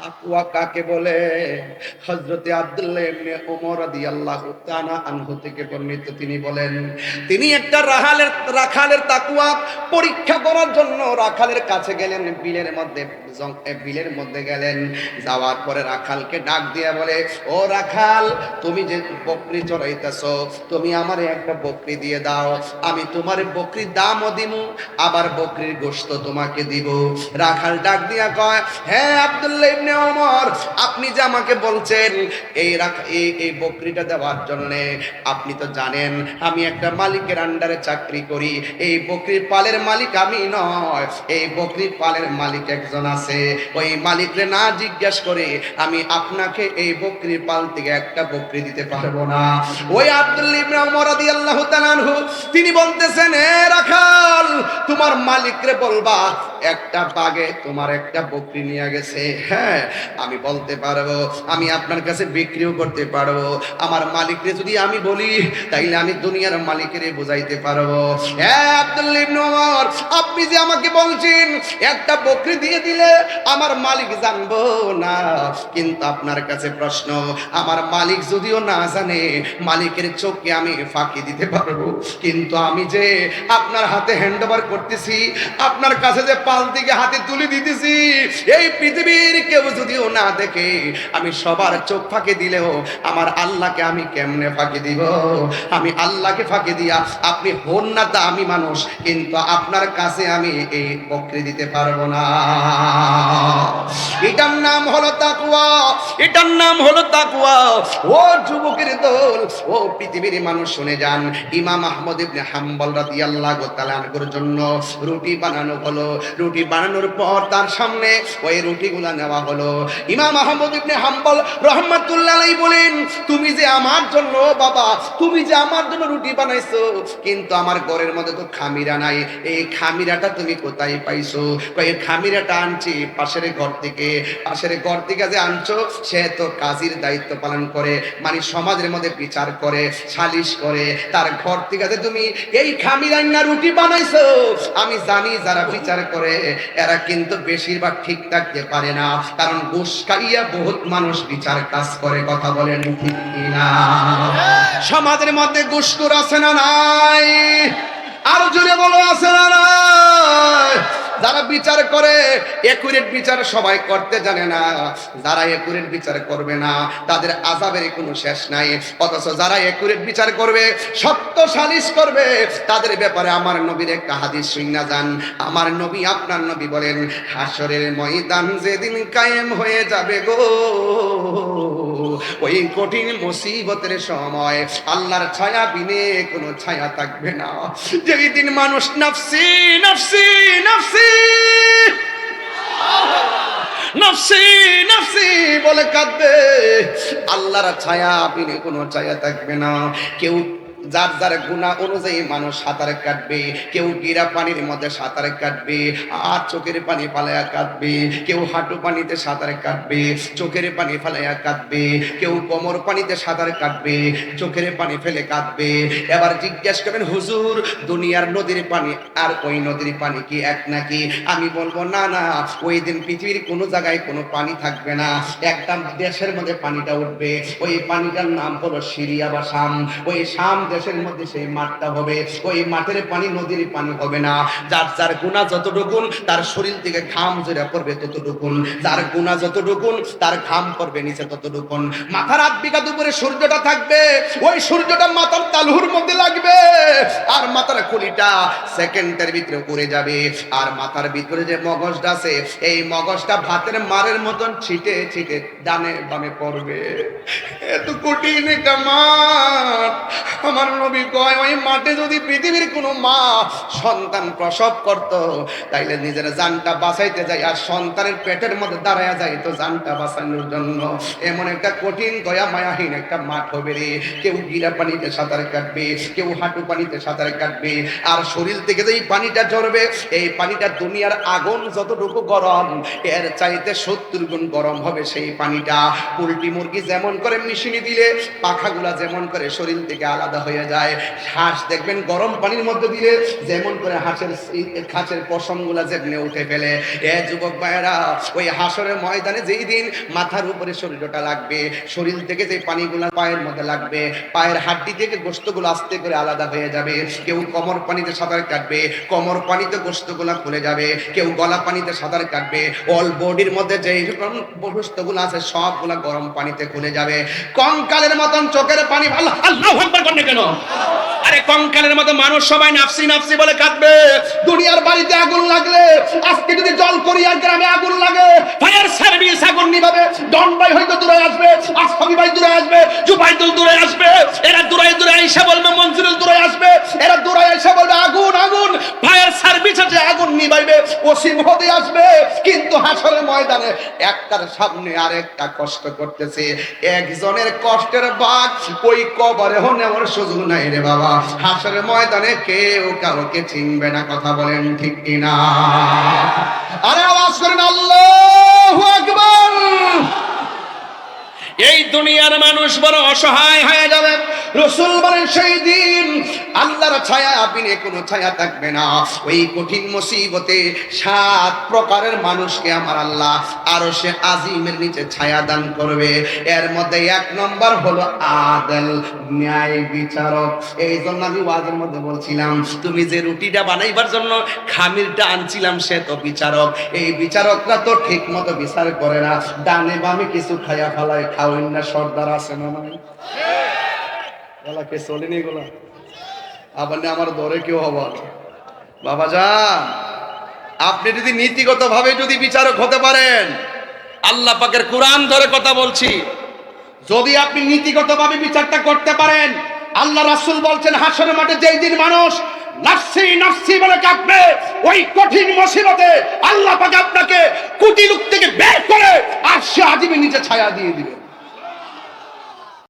তাকওয়া কাকে বলে? হযরতে আব্দুল্লাহ ইবনে ওমর রাদিয়াল্লাহু তাআলা আনহু থেকে বর্ণিত, তিনি বলেন, তিনি একটা রাখালের তাকওয়া পরীক্ষা করার জন্য রাখালের কাছে গেলেন। বিলের মধ্যে গেলেন। যাওয়ার পরে রাখালকে ডাক দিয়া বলে, ও রাখাল, তুমি যে বকরি চড়াইতেছো, তুমি আমারে একটা বকরি দিয়ে দাও, আমি তোমার বকরির দামও দিমু, আবার বকরির গোশত তোমাকে দিব। রাখাল ডাক দিয়া কয়, হ্যাঁ আব্দুল্লাহ ইবনে ওমর, আপনি যে আমাকে বলছেন এই বকরিটা দেওয়ার জন্য, আপনি তো জানেন আমি একটা মালিকের আন্ডারে চাকরি করি। এই বকরির পালের মালিক আমি নয়, এই বকরির পালের মালিক একজন আছে। ওই মালিকরে না জিজ্ঞাসা করে আমি আপনাকে এই বকরির পাল থেকে একটা বকরি দিতে পারবো না। ওই আব্দুল্লাহ ইবনে ওমর রাদিয়াল্লাহু তাআলা আনহু তিনি বলতেছেন, এ রাখাল, তোমার মালিকরে বলবা একটা বাগে তোমার একটা বকরি নিয়ে গেছে। হ্যাঁ, আমি বলতে পারবো, আমি আপনার কাছে বিক্রিও করতে পারবো। আমার মালিকরে যদি আমি বলি, তাইলে আমি দুনিয়ার মালিকের বুঝাইতে পারবো। হ্যাঁ আব্দুল্লাহ ইবনে ওমর, আপনি যে আমাকে বলছেন একটা বকরি দিয়ে দিলে আমার মালিক জানবো না, কিন্তু আপনার কাছে প্রশ্ন, আমার মালিক যদিও না জানে, মালিকের চোখকে আমি ফাঁকি দিতে পারবো। কিন্তু আমি যে আপনার হাতে হ্যান্ড ওভার করতেছি, আপনার কাছে যে পাল থেকে হাতে তুলে দিতেছি, এই পৃথিবীর কেউ যদিও না দেখে, আমি সবার চোখ ফাঁকি দিলেও আমার আল্লাহকে আমি কেমনে ফাঁকি দিব? আমি আল্লাহকে ফাঁকি দিয়া, আপনি হন না দামি মানুষ, কিন্তু আপনার কাছে আমি এই বকরি দিতে পারবো না। এটার নাম হলো তাকওয়া, এটার নাম হলো তাকওয়া। ও যুবকের দল, ও পৃথিবীর মানুষ শুনে যান। ইমাম আহমদ ইবনে হাম্বল রাদিয়াল্লাহু তাআলা আনহুর জন্য রুটি বানানো হলো। রুটি বানানোর পর তার সামনে ওই রুটিগুলা নেওয়া হলো। ইমাম আহমদ ইবনে হাম্বল রাহমাতুল্লাহ আলাইহি বলেন, তুমি যে আমার জন্য, বাবা তুমি যে আমার জন্য রুটি বানাইছো, কিন্তু আমার ঘরের মধ্যে তো খামিরা নাই, এই খামিরাটা তুমি কোথায় পাইছো? কই খামিরাটা আনছি পাশের ঘর থেকে। পাশের ঘর থেকে যে আনছো, সে তো কাজীর দায়িত্ব পালন করে, মানে সমাজের মধ্যে বিচার করে, সালিশ করে, তার ঘর থেকে যে তুমি এই খামিরান্না রুটি বানাইছো, আমি জানি যারা বিচার করে এরা কিন্তু বেশিরভাগ ঠিক থাকতে পারে না, কারণ ঘুষ খাইয়া বহুত মানুষ বিচার কাজ করে। কথা বলেন ঠিক কিনা? সমাজের মধ্যে ঘুষখোর আছে না নাই? আর জোরে বলো, আছে না নাই? যারা বিচার করে একুরেট বিচার সবাই করতে জানে না। যারা একুরেট বিচার করবে না, তাদের আযাবের কোনো শেষ নাই। অথচ যারা একুরেট বিচার করবে, সত্য সালিশ করবে, তাদের ব্যাপারে আমার নবীর একটা হাদিস শুইনা যান। আমার নবী, আপনার নবী বলেন, হাসরের ময়দান যেদিন কায়েম হয়ে যাবে গো, ওই কঠিন মুসিবতের সময় আল্লাহর ছায়া বিনে কোনো ছায়া থাকবে না। যেই দিন মানুষ নফসি নফসি নফসি নফসি নফসি বলে কাঁদবে, আল্লাহর ছায়া বিনে কোনো ছায়া থাকবে না। কেউ যার যার গুনাহ অনুযায়ী মানুষ সাঁতারে কাটবে। কেউ গিরা পানির মধ্যে সাঁতারে কাটবে আর চোখের পানি ফালাইয়া কাটবে। কেউ হাঁটু পানিতে সাঁতারে কাটবে, চোখের পানি ফালাইয়া কাটবে। কেউ কোমর পানিতে সাঁতার কাটবে, চোখের পানি ফেলে কাটবে। এবার জিজ্ঞাসা করবেন, হুজুর দুনিয়ার নদীর পানি আর ওই নদীর পানি কি এক নাকি? আমি বলবো না না, ওই দিন পৃথিবীর কোনো জায়গায় কোনো পানি থাকবে না। একটা দেশের মধ্যে পানিটা উঠবে, ওই পানিটার নাম হলো সিরিয়া বা শাম। ওই শাম দেশের মধ্যে সেই মাঠটা হবে, ওই মাঠের পানি নদীর পানি হবে না। যার যার গুনাহ যতটুকুন, তার শরীর থেকে ঘাম ঝরে পড়বে ততটুকুন। যার গুনাহ যতটুকুন, তার ঘাম পড়বে নিচে ততটুকুন। মাথার 8 বিঘা উপরে সূর্যটা থাকবে, ওই সূর্যটা মাথার তালুর মধ্যে লাগবে, আর মাথার খুলিটা সেকেন্ডের ভিতরে উড়ে যাবে। আর মাথার ভিতরে যে মগজটা আছে, এই মগজটা ভাতের মারের মতন ছিটে ছিটে ডানে বামে পড়বে। এত কঠিন একটা মাঠ। আমার নবী কয়, ওই মাঠে যদি পৃথিবীর কোনো মা সন্তান প্রসব করত, তাইলে নিজের জানটা বাঁচাইতে যায় আর সন্তানের পেটের মধ্যে দাঁড়ায়া যায় তো জানটা বাঁচানোর জন্য। এমন একটা কঠিন দয়া মায়াহীন একটা মাঠ হবে রে। কেউ গিরা পানিতে সাঁতার কাটবে, কেউ হাঁটু পানিতে সাঁতার কাটবে, আর শরীর থেকে যে পানিটা ঝরবে, এই পানিটা দুনিয়ার আগুন যতটুকু গরম, এর চাইতে 70 গুণ গরম হবে সেই পানিটা। পোল্ট্রি মুরগি যেমন করে মেশিনে দিলে পাখাগুলা যেমন করে শরীর থেকে আলাদা হয়ে যায়। হাঁস দেখবেন গরম পানির মধ্যে দিলে যেমন করে হাঁসের পশমগুলা যেমনি উঠে ফেলে, এ যুবক ভাইরা ওই হাসরের ময়দানে যেই দিন মাথার উপরে শরীরটা লাগবে, শরীর থেকে যে পানিগুলা পায়ের মধ্যে লাগবে, পায়ের হাড্ডি থেকে গোশতগুলো আস্তে করে আলাদা হয়ে যাবে। কেউ কোমর পানিতে সাঁতার কাটবে, কোমর পানিতে গোশতগুলো খুলে যাবে। কেউ গলা পানিতে সাঁতার কাটবে, অল বডির মধ্যে যেই গোশতগুলো আছে সবগুলা গরম পানিতে খুলে যাবে। কঙ্কালের মতন চোখের পানি, আল্লাহু আকবার বলেন কেন? আরে কঙ্কালের মতো মানুষ সবাই নাফসি নাফসি বলে কাঁদবে। দুনিয়ার বাড়িতে আগুন লাগলে, আজকে যদি জলকরিয়ার গ্রামে আগুন লাগে, ফায়ার সার্ভিস আগুন নিভাবে। ডন ভাই হয়তো দূরে আসবে, আসফাবি ভাই দূরে আসবে, জুবাইদুল দূরে আসবে, এরা দূরে দূরে এসে বলবে, মনজুরুল দূরে আসবে, এরা দূরে এসে বলবে আগুন আগুন। ফায়ার সার্ভিস আছে আগুন নিভাইবে, ওসিম হতে আসবে। কিন্তু হাসরের ময়দানে একটার সামনে আরেকটা কষ্ট করতেছে। একজনের কষ্টের ভাগ ওই কবরে নেওয়ার সুযোগ নাই রে বাবা। হাসরের ময়দানে কেউ কাউকে চিনবে না, কথা বলেন ঠিক কিনা? আরে আওয়াজ করেন আল্লাহু আকবার। এই দুনিয়ার মানুষ বড় অসহায় হয়ে যাবে। রাসূল বলেন সেই দিন আল্লাহর ছায়া বিনে কোনো ছায়া থাকবে না। ওই কঠিন মুসিবতে 7 প্রকারের মানুষকে আমার আল্লাহ আরশে আজিমের নিচে ছায়া দান করবে। এর মধ্যে 1 নম্বর হলো আদল, ন্যায় বিচারক। এই জন্য আমি ওয়াজের মধ্যে বলছিলাম, তুমি যে রুটিটা বানাইবার জন্য খামিরটা আনছিলাম সে তো বিচারক। এই বিচারকরা তো ঠিক মতো বিচার করে না, ডানে বামে কিছু খায়া ফেলায়। খাওয়েন না, সর্দার আছে না নাই? কে চলেনি গোলা আবার আমার দরে কেউ হবা। বাবা যান, আপনি যদি নীতিগত ভাবে যদি বিচারক হতে পারেন, আল্লাহ পাকের কোরআন ধরে কথা বলছি, যদি আপনি নীতিগত ভাবে বিচারটা করতে পারেন, আল্লাহ রাসূল বলছেন হাসরের মাঠে যেই দিন মানুষ নাফসি নাফসি বলে কাঁদবে, ওই কঠিন মুসিবতে আল্লাহ পাক আপনাকে কুটিলুক থেকে বের করে আরশে আজিমের নিচে ছায়া দিয়ে দিবেন।